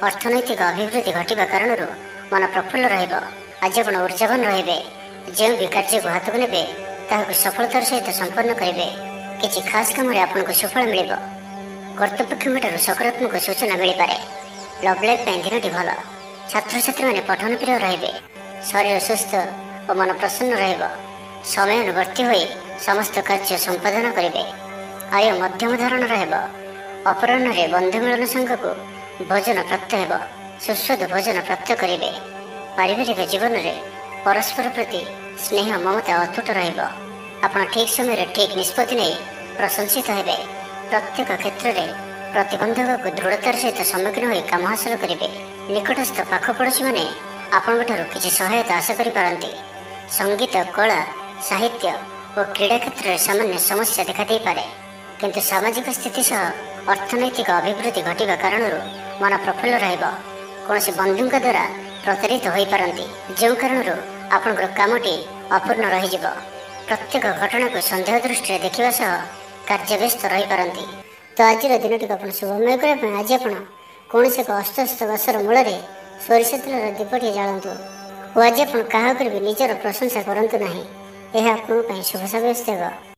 ଅର୍ଥନୈତିକ ଅଭିବୃଦ୍ଧି ଘଟିବା କାରଣରୁ ମନ ପ୍ରଫୁଲ୍ଲ ରହିବ। ଆଜି ଆପଣ ଉର୍ଜାବାନ ରହିବେ। ଯେଉଁ ବି କାର୍ଯ୍ୟକୁ ହାତକୁ ନେବେ ତାହାକୁ ସଫଳତାର ସହିତ ସମ୍ପନ୍ନ କରିବେ। କିଛି ଖାସ୍ କାମରେ ଆପଣଙ୍କୁ ସୁଫଳ ମିଳିବ। କର୍ତ୍ତୃପକ୍ଷଙ୍କଠାରୁ ସକାରାତ୍ମକ ସୂଚନା ମିଳିପାରେ। ଲଭ୍ ଲାଇଫ୍ ପାଇଁ ଦିନଟି ଭଲ। ଛାତ୍ରଛାତ୍ରୀମାନେ ପଠନପ୍ରିୟ ରହିବେ। ଶରୀର ସୁସ୍ଥ ଓ ମନ ପ୍ରସନ୍ନ ରହିବ। ସମୟାନୁବର୍ତ୍ତୀ ହୋଇ ସମସ୍ତ କାର୍ଯ୍ୟ ସମ୍ପାଦନ କରିବେ। ଆୟ ମଧ୍ୟମ ଧରଣର ହେବ। ଅପରାହ୍ନରେ ବନ୍ଧୁ ମିଳନ ସାଙ୍ଗକୁ ଭୋଜନ ପ୍ରାପ୍ତ ହେବ। ସୁସ୍ୱାଦୁ ଭୋଜନ ପ୍ରାପ୍ତ କରିବେ। ପାରିବାରିକ ଜୀବନରେ ପରସ୍ପର ପ୍ରତି ସ୍ନେହ ମମତା ଅତୁଟ ରହିବ। ଆପଣ ଠିକ୍ ସମୟରେ ଠିକ୍ ନିଷ୍ପତ୍ତି ନେଇ ପ୍ରଶଂସିତ ହେବେ। ପ୍ରତ୍ୟେକ କ୍ଷେତ୍ରରେ ପ୍ରତିବନ୍ଧକକୁ ଦୃଢ଼ତାର ସହିତ ସମ୍ମୁଖୀନ ହୋଇ କାମ ହାସଲ କରିବେ। ନିକଟସ୍ଥ ପାଖ ପଡ଼ୋଶୀମାନେ ଆପଣଙ୍କଠାରୁ କିଛି ସହାୟତା ଆଶା କରିପାରନ୍ତି। ସଙ୍ଗୀତ, କଳା, ସାହିତ୍ୟ ଓ କ୍ରୀଡ଼ା କ୍ଷେତ୍ରରେ ସାମାନ୍ୟ ସମସ୍ୟା ଦେଖାଦେଇପାରେ। କିନ୍ତୁ ସାମାଜିକ ସ୍ଥିତି ସହ ଅର୍ଥନୈତିକ ଅଭିବୃଦ୍ଧି ଘଟିବା କାରଣରୁ ମନ ପ୍ରଫୁଲ୍ଲ ରହିବ। କୌଣସି ବନ୍ଧୁଙ୍କ ଦ୍ୱାରା ପ୍ରତାରିତ ହୋଇପାରନ୍ତି, ଯେଉଁ କାରଣରୁ ଆପଣଙ୍କର କାମଟି ଅପୂର୍ଣ୍ଣ ରହିଯିବ। ପ୍ରତ୍ୟେକ ଘଟଣାକୁ ସନ୍ଦେହ ଦୃଷ୍ଟିରେ ଦେଖିବା ସହ କାର୍ଯ୍ୟବ୍ୟସ୍ତ ରହିପାରନ୍ତି। ତ ଆଜିର ଦିନଟିକୁ ଆପଣ ଶୁଭମୟ କରିବା ପାଇଁ ଆଜି ଆପଣ କୌଣସି ଏକ ଅସ୍ତସ୍ତ ଗଛର ମୂଳରେ ସୋରିଷ ତେଲର ଦୀପଟିଏ ଜାଳନ୍ତୁ ଓ ଆଜି ଆପଣ କାହା ଉପରେ ବି ନିଜର ପ୍ରଶଂସା କରନ୍ତୁ ନାହିଁ। ଏହା ଆପଣଙ୍କ ପାଇଁ ଶୁଭ ସାବ୍ୟସ୍ତ ହେବ।